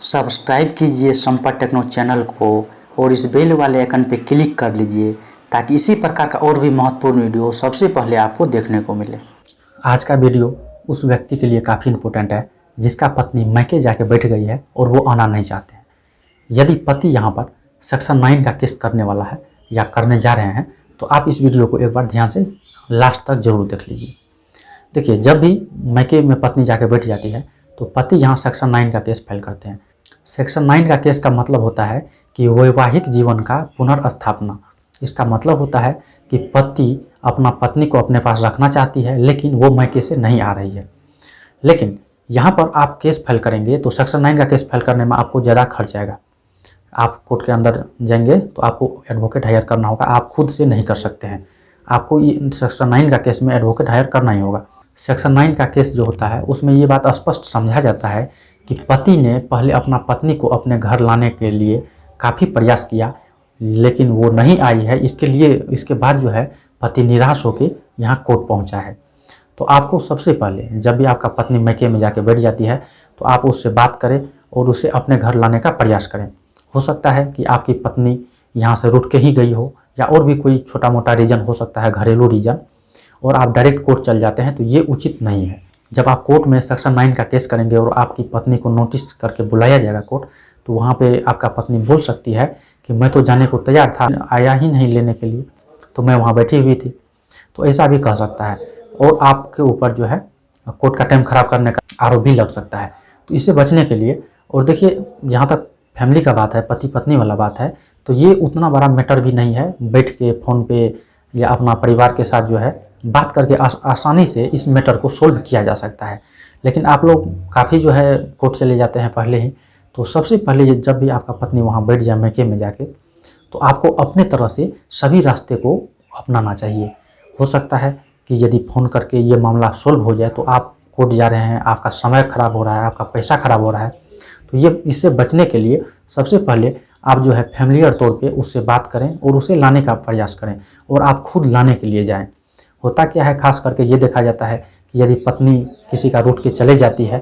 Subscribe कीजिए Sampat techno channel को और इस बेल वाले आइकन पर क्लिक कर लीजिए ताकि इसी प्रकार का और भी महत्वपूर्ण वीडियो सबसे पहले आपको देखने को मिले। आज का वीडियो उस व्यक्ति के लिए काफ़ी इम्पोर्टेंट है जिसका पत्नी मैके जाके बैठ गई है और वो आना नहीं चाहते हैं। यदि पति यहाँ पर सेक्शन 9 का केस करने वाला है या करने जा रहे हैं तो आप इस वीडियो को एक बार ध्यान से लास्ट तक जरूर देख लीजिए। देखिए, जब भी मैके में पत्नी जाके बैठ जाती है तो पति यहाँ सेक्शन 9 का केस फाइल करते हैं। सेक्शन 9 का केस का मतलब होता है कि वैवाहिक जीवन का पुनर्स्थापना। इसका मतलब होता है कि पति अपना पत्नी को अपने पास रखना चाहती है लेकिन वो मैके से नहीं आ रही है। लेकिन यहाँ पर आप केस फाइल करेंगे तो सेक्शन 9 का केस फाइल करने में आपको ज़्यादा खर्च आएगा। आप कोर्ट के अंदर जाएंगे तो आपको एडवोकेट हायर करना होगा, आप खुद से नहीं कर सकते हैं। आपको ये सेक्शन 9 का केस में एडवोकेट हायर करना ही होगा। सेक्शन 9 का केस जो होता है उसमें ये बात स्पष्ट समझा जाता है कि पति ने पहले अपना पत्नी को अपने घर लाने के लिए काफ़ी प्रयास किया लेकिन वो नहीं आई है। इसके बाद जो है पति निराश होकर यहाँ कोर्ट पहुँचा है। तो आपको सबसे पहले जब भी आपका पत्नी मैके में जाके बैठ जाती है तो आप उससे बात करें और उसे अपने घर लाने का प्रयास करें। हो सकता है कि आपकी पत्नी यहाँ से रुठ के ही गई हो या और भी कोई छोटा मोटा रीज़न हो सकता है, घरेलू रीज़न, और आप डायरेक्ट कोर्ट चल जाते हैं तो ये उचित नहीं है। जब आप कोर्ट में सेक्शन 9 का केस करेंगे और आपकी पत्नी को नोटिस करके बुलाया जाएगा कोर्ट, तो वहाँ पे आपका पत्नी बोल सकती है कि मैं तो जाने को तैयार था, आया ही नहीं लेने के लिए, तो मैं वहाँ बैठी हुई थी। तो ऐसा भी कह सकता है और आपके ऊपर जो है कोर्ट का टाइम खराब करने का आरोप भी लग सकता है। तो इससे बचने के लिए, और देखिए जहाँ तक फैमिली का बात है, पति पत्नी वाला बात है, तो ये उतना बड़ा मैटर भी नहीं है। बैठ के फ़ोन पे या अपना परिवार के साथ जो है बात करके आसानी से इस मैटर को सोल्व किया जा सकता है। लेकिन आप लोग काफ़ी जो है कोर्ट चले जाते हैं पहले ही। तो सबसे पहले जब भी आपका पत्नी वहाँ बैठ जाए मैके में जाके, तो आपको अपने तरह से सभी रास्ते को अपनाना चाहिए। हो सकता है कि यदि फ़ोन करके ये मामला सोल्व हो जाए तो आप कोर्ट जा रहे हैं, आपका समय ख़राब हो रहा है, आपका पैसा ख़राब हो रहा है। तो ये इससे बचने के लिए सबसे पहले आप जो है फैमिलियर तौर पे उससे बात करें और उसे लाने का प्रयास करें और आप खुद लाने के लिए जाएं। होता क्या है, खास करके ये देखा जाता है कि यदि पत्नी किसी का रूठ के चले जाती है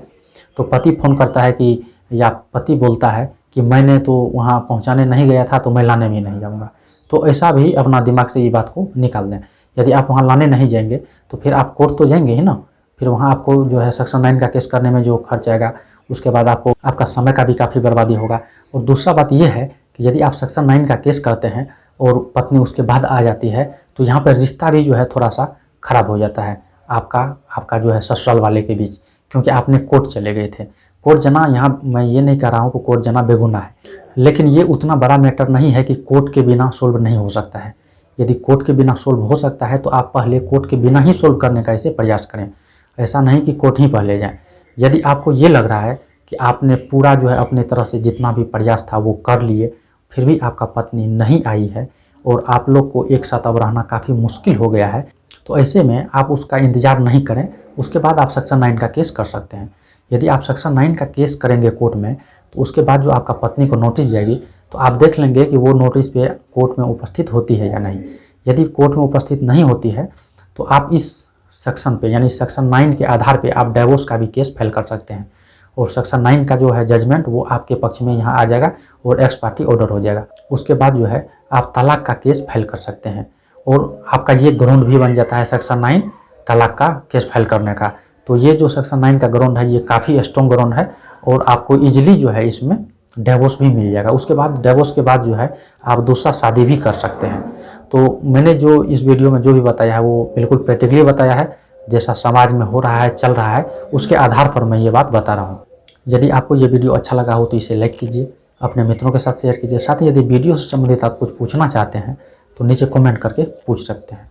तो पति फ़ोन करता है कि, या पति बोलता है कि मैंने तो वहाँ पहुँचाने नहीं गया था तो मैं लाने भी नहीं जाऊँगा। तो ऐसा भी अपना दिमाग से ये बात को निकाल दें। यदि आप वहाँ लाने नहीं जाएंगे तो फिर आप कोर्ट तो जाएंगे ही ना, फिर वहाँ आपको जो है सेक्शन 9 का केस करने में जो खर्च आएगा, उसके बाद आपको आपका समय का भी काफ़ी बर्बादी होगा। और दूसरा बात यह है कि यदि आप सेक्शन 9 का केस करते हैं और पत्नी उसके बाद आ जाती है तो यहाँ पर रिश्ता भी जो है थोड़ा सा ख़राब हो जाता है आपका जो है ससुराल वाले के बीच, क्योंकि आपने कोर्ट चले गए थे। कोर्ट जाना, यहाँ मैं ये नहीं कह रहा हूँ कि कोर्ट जाना बेगुनाह है, लेकिन ये उतना बड़ा मैटर नहीं है कि कोर्ट के बिना सोल्व नहीं हो सकता है। यदि कोर्ट के बिना सोल्व हो सकता है तो आप पहले कोर्ट के बिना ही सोल्व करने का इसे प्रयास करें। ऐसा नहीं कि कोर्ट ही पहले जाएँ। यदि आपको ये लग रहा है कि आपने पूरा जो है अपने तरफ से जितना भी प्रयास था वो कर लिए, फिर भी आपका पत्नी नहीं आई है और आप लोग को एक साथ अब रहना काफ़ी मुश्किल हो गया है, तो ऐसे में आप उसका इंतज़ार नहीं करें। उसके बाद आप सेक्शन 9 का केस कर सकते हैं। यदि आप सेक्शन 9 का केस करेंगे कोर्ट में तो उसके बाद जो आपका पत्नी को नोटिस जाएगी तो आप देख लेंगे कि वो नोटिस पे कोर्ट में उपस्थित होती है या नहीं। यदि कोर्ट में उपस्थित नहीं होती है तो आप इस सेक्शन पे यानी सेक्शन 9 के आधार पे आप डाइवोर्स का भी केस फाइल कर सकते हैं और सेक्शन 9 का जो है जजमेंट वो आपके पक्ष में यहाँ आ जाएगा और एक्स पार्टी ऑर्डर हो जाएगा। उसके बाद जो है आप तलाक का केस फाइल कर सकते हैं और आपका ये ग्राउंड भी बन जाता है सेक्शन 9 तलाक का केस फाइल करने का। तो ये जो सेक्शन 9 का ग्राउंड है ये काफ़ी स्ट्रॉन्ग ग्राउंड है और आपको ईजिली जो है इसमें डिवोर्स भी मिल जाएगा। उसके बाद डिवोर्स के बाद जो है आप दूसरा शादी भी कर सकते हैं। तो मैंने जो इस वीडियो में जो भी बताया है वो बिल्कुल प्रैक्टिकली बताया है, जैसा समाज में हो रहा है, चल रहा है, उसके आधार पर मैं ये बात बता रहा हूँ। यदि आपको ये वीडियो अच्छा लगा हो तो इसे लाइक कीजिए, अपने मित्रों के साथ शेयर कीजिए। साथ ही यदि वीडियो से संबंधित आप कुछ पूछना चाहते हैं तो नीचे कमेंट करके पूछ सकते हैं।